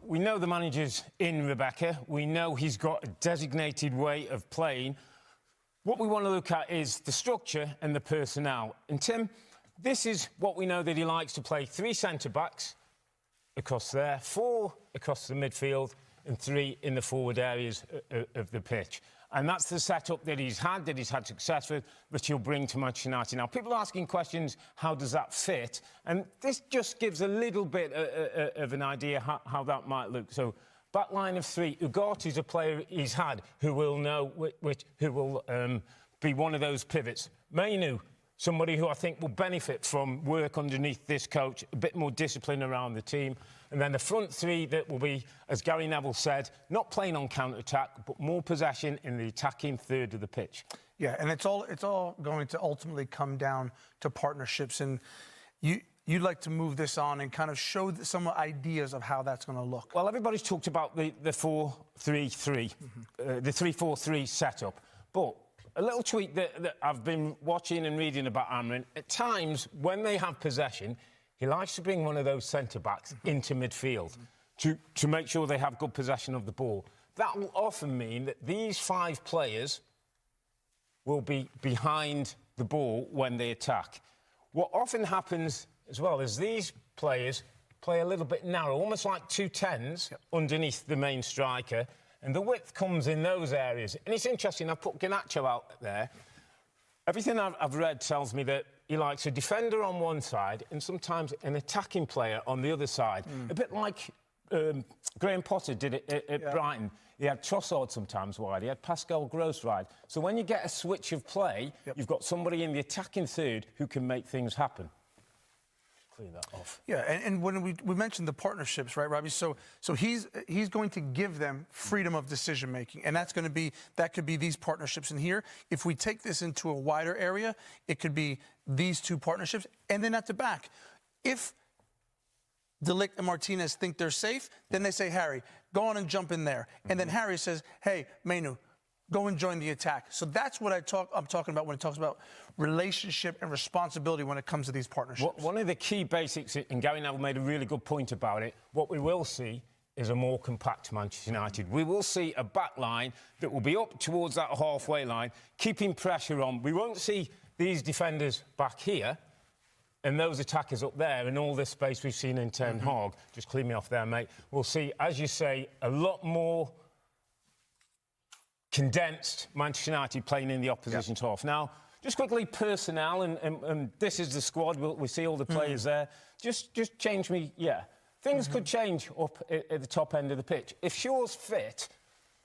we know the manager's in Rebecca. We know he's got a designated way of playing. What we want to look at is the structure and the personnel. And Tim, this is what we know that he likes to play: 3 centre-backs across there, 4 across the midfield, and 3 in the forward areas of the pitch. And that's the setup that he's had success with, that he'll bring to Manchester United. Now, people are asking questions, how does that fit? And this just gives a little bit of an idea how that might look. So, back line of 3, Ugarte's a player he's had who will know who will be one of those pivots. Mainu, somebody who I think will benefit from work underneath this coach, a bit more discipline around the team. And then the front 3 that will be, as Gary Neville said, not playing on counter-attack, but more possession in the attacking third of the pitch. Yeah, and it's all going to ultimately come down to partnerships. And you'd like to move this on and kind of show some ideas of how that's going to look. Well, everybody's talked about the 4-3-3, the 3-4-3 setup. But a little tweak that I've been watching and reading about Amorim, at times, when they have possession, he likes to bring one of those centre-backs into midfield to make sure they have good possession of the ball. That will often mean that these 5 players will be behind the ball when they attack. What often happens as well is these players play a little bit narrow, almost like 2 10s underneath the main striker, and the width comes in those areas. And it's interesting, I've put Garnacho out there. Everything I've read tells me that he likes a defender on one side and sometimes an attacking player on the other side. A bit like Graham Potter did it at Brighton. He had Trossard sometimes wide, he had Pascal Gross wide. So when you get a switch of play, you've got somebody in the attacking third who can make things happen. Clear that off. Yeah, and when we mentioned the partnerships, right, Robbie? So he's going to give them freedom of decision making, and that could be these partnerships in here. If we take this into a wider area, it could be these 2 partnerships, and then at the back, if De Ligt and Martinez think they're safe, then they say, Harry, go on and jump in there, and then Harry says, hey, Mainu, go and join the attack. So that's what I'm talking about when it talks about relationship and responsibility when it comes to these partnerships. One of the key basics, and Gary Neville made a really good point about it, what we will see is a more compact Manchester United. We will see a back line that will be up towards that halfway line, keeping pressure on. We won't see these defenders back here and those attackers up there and all this space we've seen in Ten Hag. Just clean me off there, mate. We'll see, as you say, a lot more condensed Manchester United playing in the opposition's half. Now, just quickly, personnel, and this is the squad. We see all the players there. Just change me, Things could change up at the top end of the pitch. If Shaw's fit,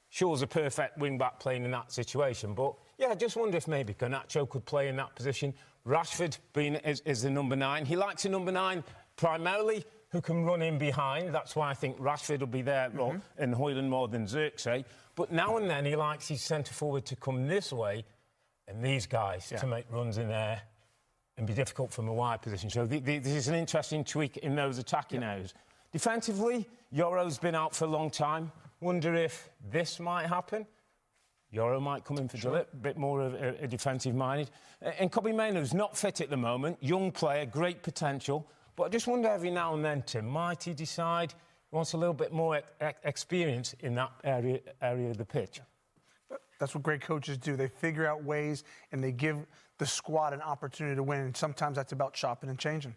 Shaw's a perfect wing-back playing in that situation. But, I just wonder if maybe Garnacho could play in that position. Rashford being is the number 9. He likes a number 9 primarily who can run in behind. That's why I think Rashford will be there and Højlund more than Xerxes. But now and then he likes his centre-forward to come this way and these guys to make runs in there and be difficult from a wide position. So this is an interesting tweak in those attacking areas. Defensively, Yoro's been out for a long time. Wonder if this might happen. Yoro might come in for a bit more of a defensive-minded. And Kobbie Mainoo's not fit at the moment. Young player, great potential. But I just wonder every now and then, Tim, might he decide he wants a little bit more experience in that area of the pitch? That's what great coaches do. They figure out ways and they give the squad an opportunity to win. And sometimes that's about chopping and changing.